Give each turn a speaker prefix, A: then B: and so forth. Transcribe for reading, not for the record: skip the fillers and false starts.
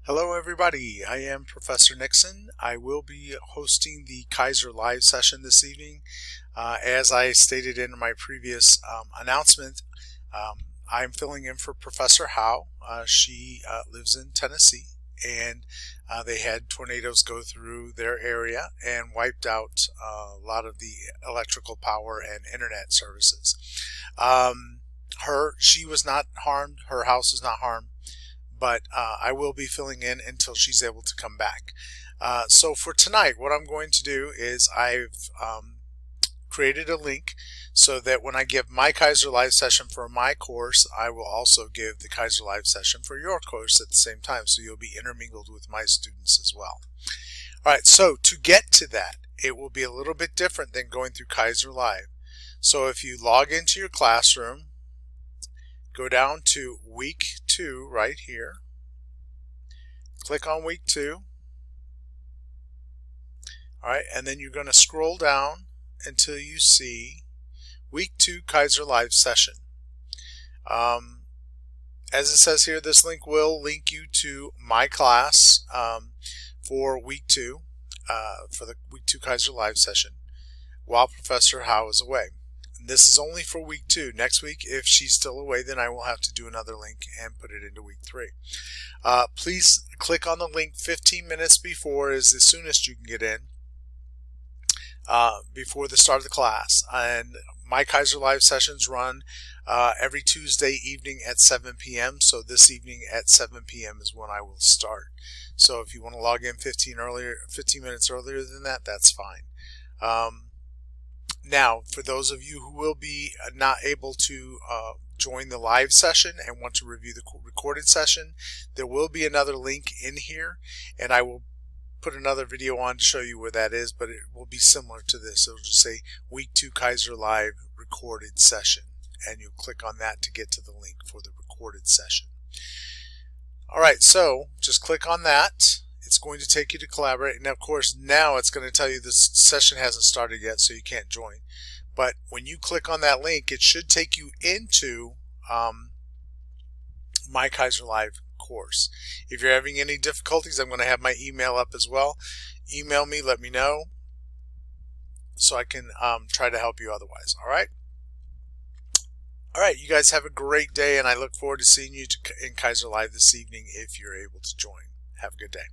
A: Hello everybody, I am Professor Nixon. I will be hosting the Keiser live session this evening. As I stated in my previous announcement, I'm filling in for Professor Howe. She lives in Tennessee, and they had tornadoes go through their area and wiped out a lot of the electrical power and internet services. She was not harmed, her house is not harmed, but I will be filling in until she's able to come back. So for tonight, what I'm going to do is I've created a link so that when I give my Keiser live session for my course, I will also give the Keiser live session for your course at the same time, so you'll be intermingled with my students as well. All right, so to get to that, it will be a little bit different than going through Keiser Live. So if you log into your classroom, go down to week 2 right here. Click on week 2. All right, and then you're going to scroll down until you see week 2 Keiser live session. As it says here, this link will link you to my class for week 2, for the week 2 Keiser live session, while Professor Howe is away. This is only for week 2. Next week, if she's still away, then I will have to do another link and put it into week 3. Please click on the link 15 minutes before is the soonest you can get in, before the start of the class. And my Keiser live sessions run every Tuesday evening at 7 p.m. So this evening at 7 p.m. is when I will start. So if you want to log in 15 minutes earlier than that, that's fine. Now, for those of you who will be not able to join the live session and want to review the recorded session, there will be another link in here, and I will put another video on to show you where that is, but it will be similar to this. It'll just say week 2 Keiser live recorded session, and you'll click on that to get to the link for the recorded session. All right, so just click on that. It's going to take you to collaborate, and of course now it's going to tell you this session hasn't started yet, so you can't join. But when you click on that link, it should take you into my Keiser Live course. If you're having any difficulties, I'm going to have my email up as well. Email me, let me know, so I can try to help you otherwise. All right? All right, you guys have a great day, and I look forward to seeing you in Keiser Live this evening if you're able to join. Have a good day.